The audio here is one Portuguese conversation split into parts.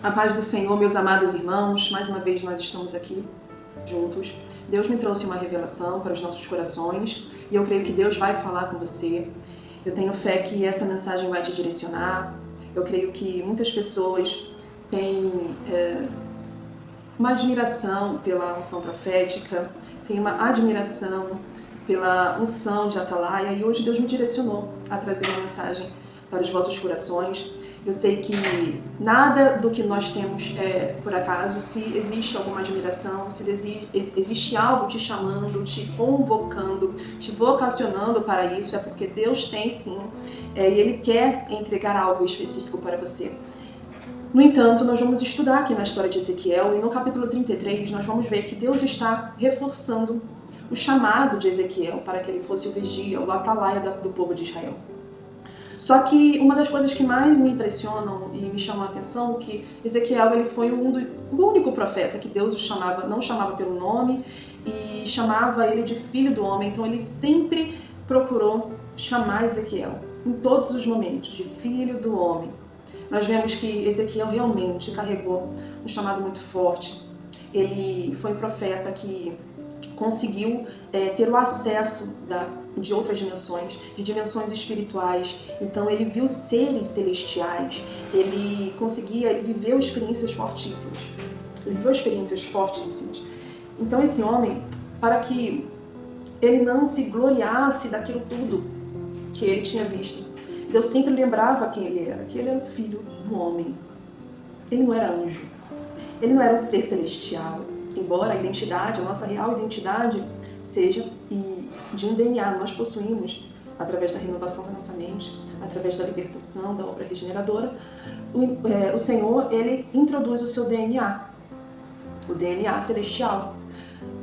A paz do Senhor, meus amados irmãos, mais uma vez nós estamos aqui juntos. Deus me trouxe uma revelação para os nossos corações e eu creio que Deus vai falar com você. Eu tenho fé que essa mensagem vai te direcionar. Eu creio que muitas pessoas têm uma admiração pela unção profética, têm uma admiração pela unção de Atalaia e hoje Deus me direcionou a trazer uma mensagem para os vossos corações. Eu sei que nada do que nós temos é por acaso. Se existe alguma admiração, se existe algo te chamando, te convocando, te vocacionando para isso, é porque Deus tem sim, e Ele quer entregar algo específico para você. No entanto, nós vamos estudar aqui na história de Ezequiel e no capítulo 33 nós vamos ver que Deus está reforçando o chamado de Ezequiel para que ele fosse o vigia, o atalaia do povo de Israel. Só que uma das coisas que mais me impressionam e me chamam a atenção é que Ezequiel ele foi o único profeta que Deus não chamava pelo nome e chamava ele de filho do homem. Então ele sempre procurou chamar Ezequiel, em todos os momentos, de filho do homem. Nós vemos que Ezequiel realmente carregou um chamado muito forte. Ele foi um profeta que conseguiu ter o acesso de outras dimensões, de dimensões espirituais. Então ele viu seres celestiais, ele viveu experiências fortíssimas. Então esse homem, para que ele não se gloriasse daquilo tudo que ele tinha visto, Deus sempre lembrava quem ele era, que ele era o filho do homem. Ele não era anjo, ele não era um ser celestial, embora a nossa real identidade seja de um DNA. Nós possuímos, através da renovação da nossa mente, através da libertação, da obra regeneradora, o Senhor, ele introduz o seu DNA, o DNA celestial.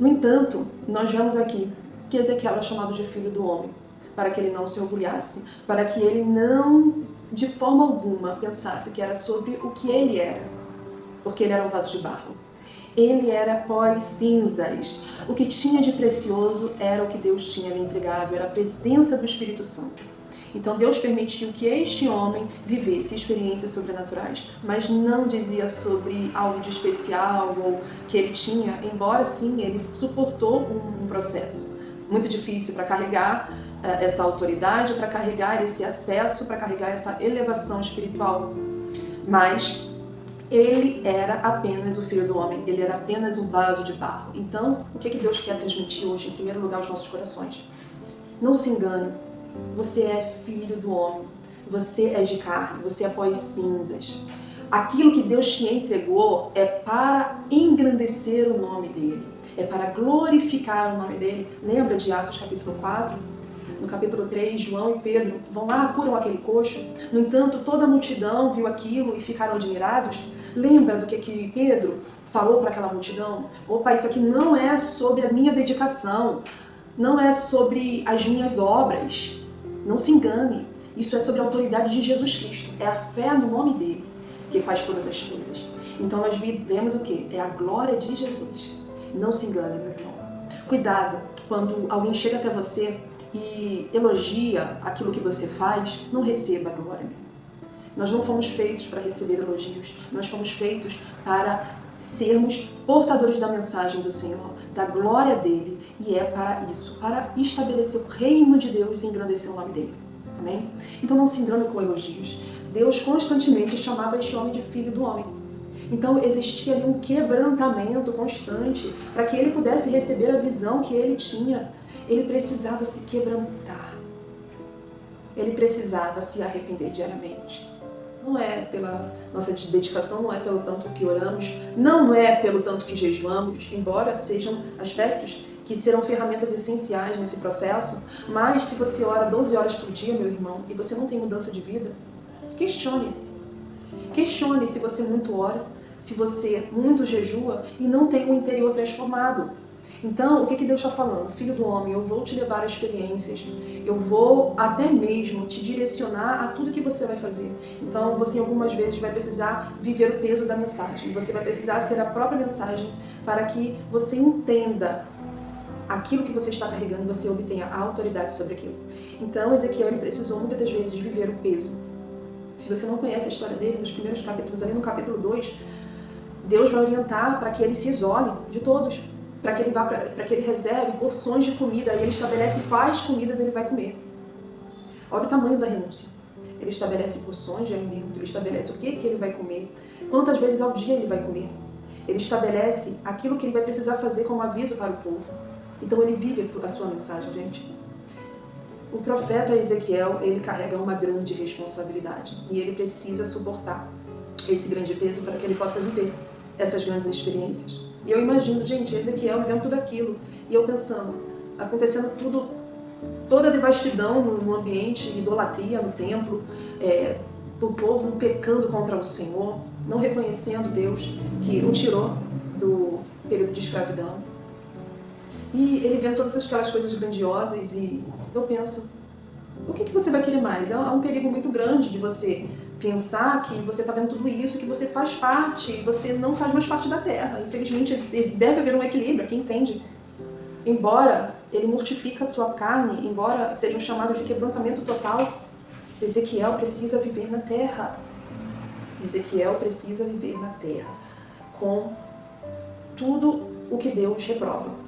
No entanto, nós vemos aqui que Ezequiel é chamado de filho do homem, para que ele não se orgulhasse, para que ele não, de forma alguma, pensasse que era sobre o que ele era, porque ele era um vaso de barro. Ele era pó e cinzas. O que tinha de precioso era o que Deus tinha lhe entregado, era a presença do Espírito Santo. Então Deus permitiu que este homem vivesse experiências sobrenaturais, mas não dizia sobre algo de especial ou que ele tinha, embora sim ele suportou um processo muito difícil para carregar essa autoridade, para carregar esse acesso, para carregar essa elevação espiritual. Mas ele era apenas o filho do homem, ele era apenas um vaso de barro. Então, o que Deus quer transmitir hoje, em primeiro lugar, aos nossos corações? Não se engane, você é filho do homem, você é de carne, você é pó e cinzas. Aquilo que Deus te entregou é para engrandecer o nome dele, é para glorificar o nome dele. Lembra de Atos capítulo 4? No capítulo 3, João e Pedro vão lá, curam aquele coxo. No entanto, toda a multidão viu aquilo e ficaram admirados. Lembra do que Pedro falou para aquela multidão? Opa, isso aqui não é sobre a minha dedicação, não é sobre as minhas obras. Não se engane, isso é sobre a autoridade de Jesus Cristo. É a fé no nome dele que faz todas as coisas. Então nós vemos o quê? É a glória de Jesus. Não se engane, meu irmão. Cuidado, quando alguém chega até você e elogia aquilo que você faz, não receba a glória. Nós não fomos feitos para receber elogios, nós fomos feitos para sermos portadores da mensagem do Senhor, da glória dele, e é para isso, para estabelecer o reino de Deus e engrandecer o nome dele. Amém? Então não se engane com elogios. Deus constantemente chamava este homem de filho do homem. Então existia ali um quebrantamento constante para que ele pudesse receber a visão que ele tinha. Ele precisava se quebrantar. Ele precisava se arrepender diariamente. Não é pela nossa dedicação, não é pelo tanto que oramos, não é pelo tanto que jejuamos, embora sejam aspectos que serão ferramentas essenciais nesse processo, mas se você ora 12 horas por dia, meu irmão, e você não tem mudança de vida, questione. Questione se você muito ora, se você muito jejua e não tem o interior transformado. Então, o que Deus está falando? Filho do homem, eu vou te levar a experiências, eu vou até mesmo te direcionar a tudo que você vai fazer. Então, você algumas vezes vai precisar viver o peso da mensagem, você vai precisar ser a própria mensagem para que você entenda aquilo que você está carregando e você obtenha a autoridade sobre aquilo. Então, Ezequiel ele precisou muitas das vezes viver o peso Se você não conhece a história dele, nos primeiros capítulos, ali no capítulo 2, Deus vai orientar para que ele se isole de todos, para que ele vá para que ele reserve porções de comida, e ele estabelece quais comidas ele vai comer. Olha o tamanho da renúncia. Ele estabelece porções de alimento, ele estabelece o que ele vai comer, quantas vezes ao dia ele vai comer. Ele estabelece aquilo que ele vai precisar fazer como aviso para o povo. Então ele vive a sua mensagem, gente. O profeta Ezequiel, ele carrega uma grande responsabilidade e ele precisa suportar esse grande peso para que ele possa viver essas grandes experiências. E eu imagino, gente, Ezequiel vivendo tudo aquilo e eu pensando, acontecendo tudo, toda a devastidão no ambiente, idolatria no templo, o povo pecando contra o Senhor, não reconhecendo Deus que o tirou do período de escravidão. E ele vendo todas aquelas coisas grandiosas e eu penso, o que você vai querer mais? Há um perigo muito grande de você pensar que você está vendo tudo isso, que você faz parte, você não faz mais parte da terra. Infelizmente, deve haver um equilíbrio, quem entende? Embora ele mortifique a sua carne, embora seja um chamado de quebrantamento total, Ezequiel precisa viver na terra. Ezequiel precisa viver na terra, com tudo o que Deus reprova.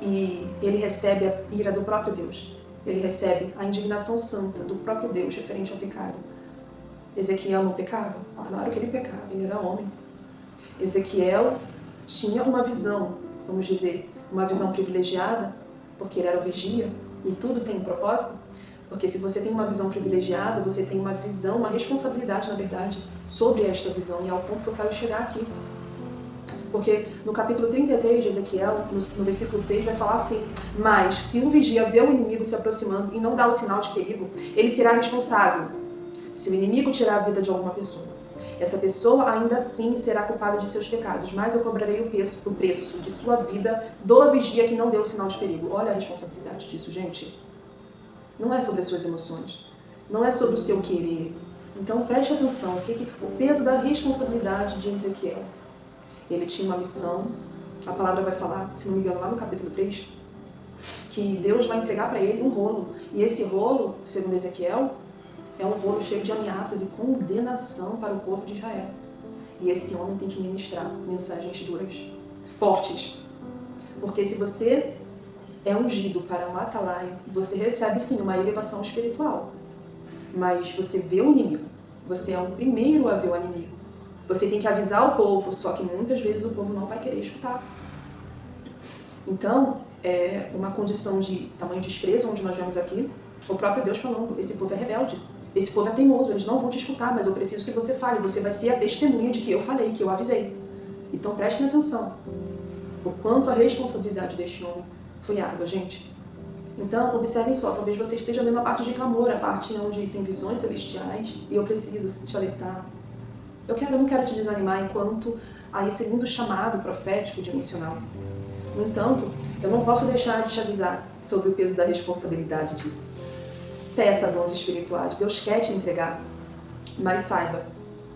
E ele recebe a ira do próprio Deus. Ele recebe a indignação santa do próprio Deus referente ao pecado. Ezequiel não pecava? Claro que ele pecava, ele era homem. Ezequiel tinha uma visão, vamos dizer, uma visão privilegiada, porque ele era o vigia, e tudo tem um propósito. Porque se você tem uma visão privilegiada, você tem uma visão, uma responsabilidade, na verdade, sobre esta visão. E é ao ponto que eu quero chegar aqui. Porque no capítulo 33 de Ezequiel, no versículo 6, vai falar assim: mas se um vigia vê o inimigo se aproximando e não dá o sinal de perigo, ele será responsável. Se o inimigo tirar a vida de alguma pessoa, essa pessoa ainda assim será culpada de seus pecados, mas eu cobrarei o preço de sua vida do vigia que não deu o sinal de perigo. Olha a responsabilidade disso, gente. Não é sobre as suas emoções, não é sobre o seu querer. Então preste atenção, o peso da responsabilidade de Ezequiel. Ele tinha uma missão, a palavra vai falar, se não me engano, lá no capítulo 3, que Deus vai entregar para ele um rolo. E esse rolo, segundo Ezequiel, é um rolo cheio de ameaças e condenação para o povo de Israel. E esse homem tem que ministrar mensagens duras, fortes. Porque se você é ungido para um atalaia, você recebe sim uma elevação espiritual. Mas você vê o inimigo, você é o primeiro a ver o inimigo. Você tem que avisar o povo, só que muitas vezes o povo não vai querer escutar. Então, é uma condição de tamanho desprezo, onde nós vemos aqui, o próprio Deus falando, esse povo é rebelde, esse povo é teimoso, eles não vão te escutar, mas eu preciso que você fale, você vai ser a testemunha de que eu falei, que eu avisei. Então prestem atenção, o quanto a responsabilidade deste homem foi árdua, gente. Então, observem só, talvez você esteja vendo a parte de clamor, a parte onde tem visões celestiais, e eu preciso te alertar. Eu não quero te desanimar enquanto a esse lindo chamado profético dimensional. No entanto, eu não posso deixar de te avisar sobre o peso da responsabilidade disso. Peça dons espirituais, Deus quer te entregar, mas saiba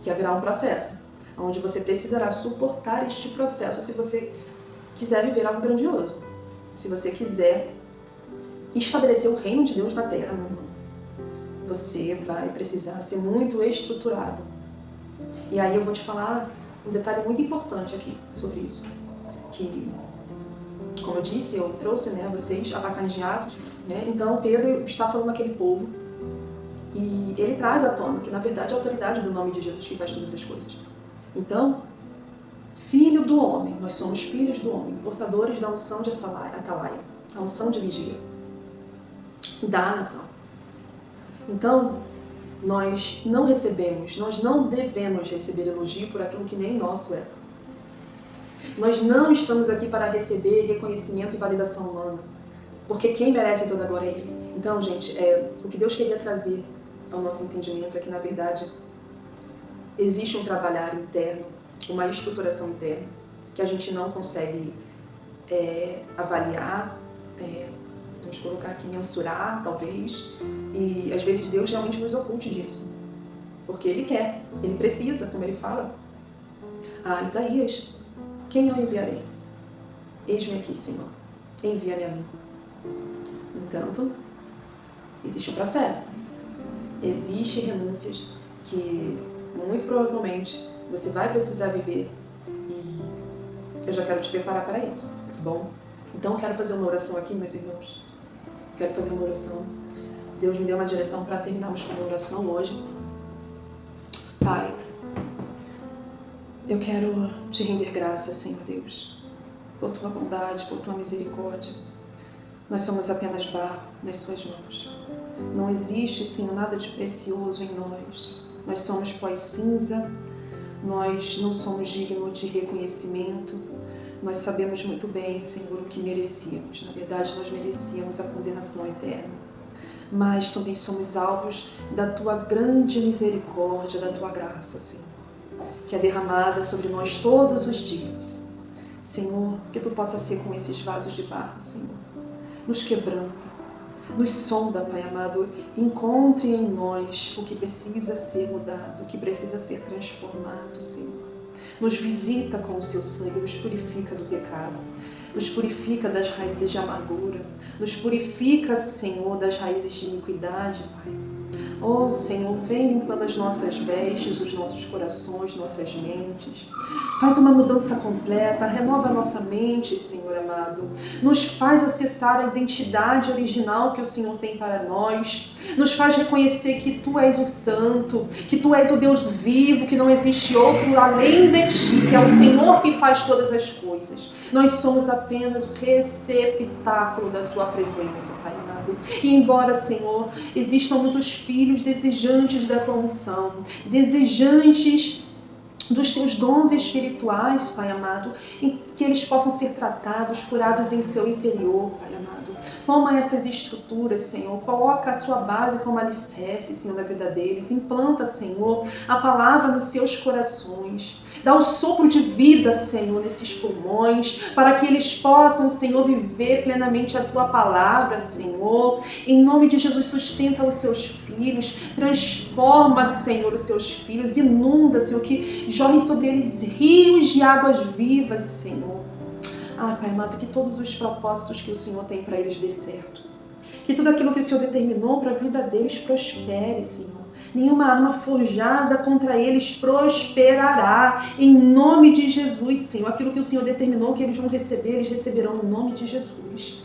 que haverá um processo, onde você precisará suportar este processo se você quiser viver algo grandioso. Se você quiser estabelecer o reino de Deus na terra, meu irmão, você vai precisar ser muito estruturado. E aí eu vou te falar um detalhe muito importante aqui sobre isso. Que, como eu disse, eu trouxe a vocês a passagem de Atos. Então Pedro está falando àquele povo e ele traz à tona que na verdade é a autoridade do nome de Jesus que faz todas as coisas. Então, filho do homem, nós somos filhos do homem, portadores da unção de atalaia, a unção de vigia da nação. Então, nós não devemos receber elogio por aquilo que nem nosso é. Nós não estamos aqui para receber reconhecimento e validação humana, porque quem merece toda a glória é Ele. Então, gente, o que Deus queria trazer ao nosso entendimento é que, na verdade, existe um trabalhar interno, uma estruturação interna, que a gente não consegue avaliar, vamos colocar aqui, mensurar, talvez, e às vezes Deus realmente nos oculte disso, porque Ele quer, Ele precisa, como Ele fala a Isaías: quem eu enviarei? Eis-me aqui, Senhor, envia-me a mim. Entanto, existe um processo, existem renúncias, que muito provavelmente você vai precisar viver, e eu já quero te preparar para isso, tá bom? Então eu quero fazer uma oração aqui, meus irmãos. Quero fazer uma oração. Deus me deu uma direção para terminarmos com uma oração hoje. Pai, eu quero te render graças, Senhor Deus, por tua bondade, por tua misericórdia. Nós somos apenas barro nas suas mãos. Não existe, Senhor, nada de precioso em nós. Nós somos pó e cinza, nós não somos dignos de reconhecimento. Nós sabemos muito bem, Senhor, o que merecíamos. Na verdade, nós merecíamos a condenação eterna. Mas também somos alvos da tua grande misericórdia, da tua graça, Senhor, que é derramada sobre nós todos os dias. Senhor, que tu possa ser com esses vasos de barro, Senhor. Nos quebranta, nos sonda, Pai amado, encontre em nós o que precisa ser mudado, o que precisa ser transformado, Senhor. Nos visita com o seu sangue, nos purifica do pecado, nos purifica das raízes de amargura, nos purifica, Senhor, das raízes de iniquidade, Pai. Oh, Senhor, vem limpando as nossas vestes, os nossos corações, nossas mentes. Faz uma mudança completa, renova a nossa mente, Senhor amado. Nos faz acessar a identidade original que o Senhor tem para nós. Nos faz reconhecer que Tu és o Santo, que Tu és o Deus vivo, que não existe outro além de Ti, que é o Senhor que faz todas as coisas. Nós somos apenas o receptáculo da Sua presença, Pai amado. E embora, Senhor, existam muitos filhos desejantes da Tua unção, desejantes dos Teus dons espirituais, Pai amado, que eles possam ser tratados, curados em seu interior, Pai amado. Toma essas estruturas, Senhor, coloca a sua base como alicerce, Senhor, na vida deles. Implanta, Senhor, a palavra nos seus corações. Dá o sopro de vida, Senhor, nesses pulmões, para que eles possam, Senhor, viver plenamente a Tua palavra, Senhor. Em nome de Jesus, sustenta os seus filhos, transforma, Senhor, os seus filhos, inunda, Senhor, que jorrem sobre eles rios de águas vivas, Senhor. Ah, Pai amado, que todos os propósitos que o Senhor tem para eles dê certo. Que tudo aquilo que o Senhor determinou para a vida deles prospere, Senhor. Nenhuma arma forjada contra eles prosperará. Em nome de Jesus, Senhor. Aquilo que o Senhor determinou que eles vão receber, eles receberão em nome de Jesus.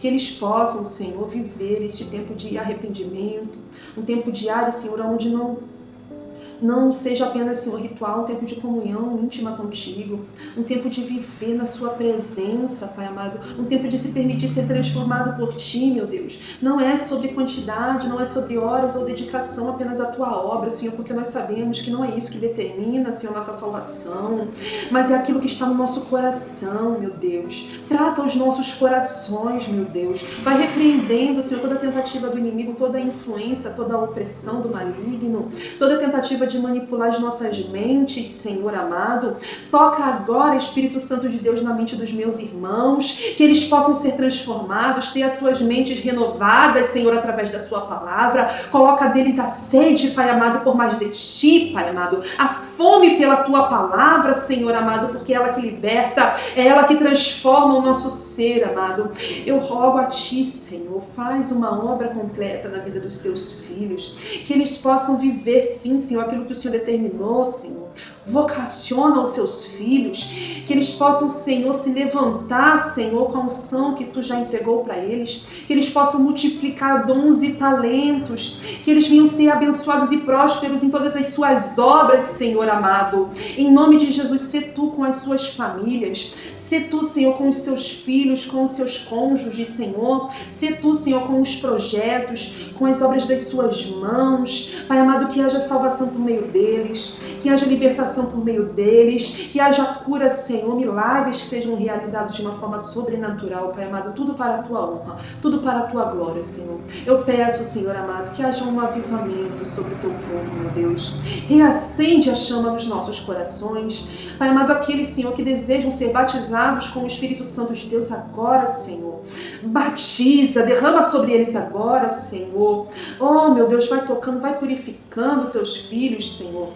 Que eles possam, Senhor, viver este tempo de arrependimento, um tempo diário, Senhor, onde não seja apenas, Senhor, ritual, um tempo de comunhão íntima contigo, um tempo de viver na sua presença, Pai amado, um tempo de se permitir ser transformado por Ti, meu Deus. Não é sobre quantidade, não é sobre horas ou dedicação apenas à Tua obra, Senhor, porque nós sabemos que não é isso que determina, Senhor, nossa salvação, mas é aquilo que está no nosso coração, meu Deus. Trata os nossos corações, meu Deus. Vai repreendendo, Senhor, toda tentativa do inimigo, toda a influência, toda a opressão do maligno, toda tentativa de manipular as nossas mentes, Senhor amado. Toca agora, Espírito Santo de Deus, na mente dos meus irmãos, que eles possam ser transformados, ter as suas mentes renovadas, Senhor, através da Sua palavra. Coloca deles a sede, Pai amado, por mais de Ti, Pai amado. A fome pela Tua palavra, Senhor amado, porque é ela que liberta, é ela que transforma o nosso ser, amado. Eu rogo a Ti, Senhor, faz uma obra completa na vida dos Teus filhos, que eles possam viver, sim, Senhor, aquilo que o Senhor determinou, Senhor. Vocaciona os seus filhos, que eles possam, Senhor, se levantar, Senhor, com a unção que Tu já entregou para eles, que eles possam multiplicar dons e talentos, que eles venham ser abençoados e prósperos em todas as suas obras, Senhor amado. Em nome de Jesus, sê Tu com as suas famílias, sê Tu, Senhor, com os seus filhos, com os seus cônjuges, Senhor, sê Tu, Senhor, com os projetos, com as obras das suas mãos, Pai amado, que haja salvação por meio deles, que haja libertação por meio deles, que haja cura, Senhor, milagres que sejam realizados de uma forma sobrenatural, Pai amado, tudo para a Tua honra, tudo para a Tua glória, Senhor. Eu peço, Senhor amado, que haja um avivamento sobre o Teu povo, meu Deus. Reacende a chama nos nossos corações, Pai amado, aqueles, Senhor, que desejam ser batizados com o Espírito Santo de Deus agora, Senhor. Batiza, derrama sobre eles agora, Senhor. Oh, meu Deus, vai tocando, vai purificando os Seus filhos, Senhor.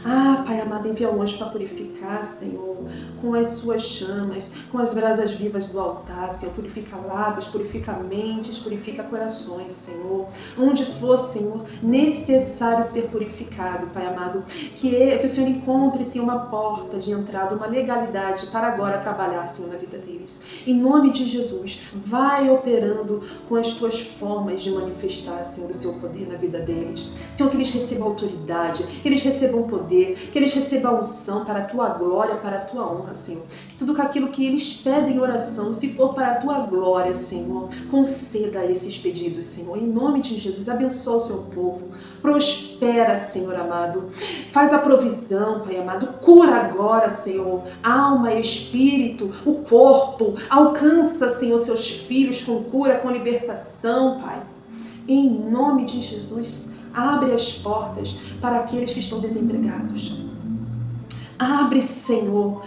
Ah, Pai amado, envia um anjo para purificar, Senhor, com as suas chamas, com as brasas vivas do altar, Senhor. Purifica lábios, purifica mentes, purifica corações, Senhor. Onde for, Senhor, necessário ser purificado, Pai amado, que o Senhor encontre, Senhor, uma porta de entrada, uma legalidade para agora trabalhar, Senhor, na vida deles. Em nome de Jesus, vai operando com as tuas formas de manifestar, Senhor, o seu poder na vida deles. Senhor, que eles recebam autoridade, que eles recebam poder, que eles recebam unção para a tua glória, para a tua honra, Senhor. Que tudo aquilo que eles pedem em oração, se for para a tua glória, Senhor, conceda esses pedidos, Senhor. Em nome de Jesus, abençoa o seu povo, prospera, Senhor amado. Faz a provisão, Pai amado. Cura agora, Senhor, alma e espírito, o corpo. Alcança, Senhor, seus filhos com cura, com libertação, Pai. Em nome de Jesus, abre as portas para aqueles que estão desempregados. Abre, Senhor,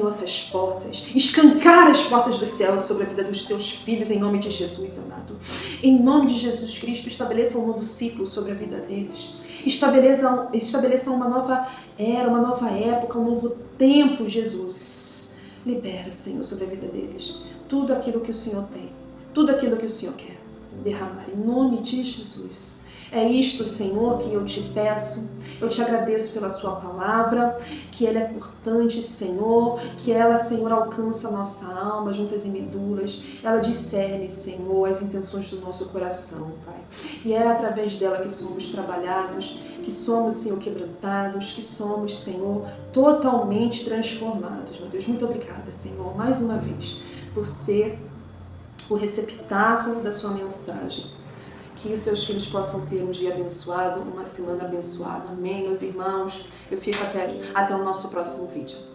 essas portas. Escancara as portas do céu sobre a vida dos seus filhos, em nome de Jesus, amado. Em nome de Jesus Cristo, estabeleça um novo ciclo sobre a vida deles. Estabeleça uma nova era, uma nova época, um novo tempo, Jesus. Libera, Senhor, sobre a vida deles tudo aquilo que o Senhor tem, tudo aquilo que o Senhor quer derramar, em nome de Jesus. É isto, Senhor, que eu te peço. Eu te agradeço pela sua palavra, que ela é cortante, Senhor, que ela, Senhor, alcança a nossa alma, juntas e medulas. Ela discerne, Senhor, as intenções do nosso coração, Pai. E é através dela que somos trabalhados, que somos, Senhor, quebrantados, que somos, Senhor, totalmente transformados. Meu Deus, muito obrigada, Senhor, mais uma vez, por ser o receptáculo da sua mensagem. Que os seus filhos possam ter um dia abençoado, uma semana abençoada. Amém, meus irmãos? Eu fico até o nosso próximo vídeo.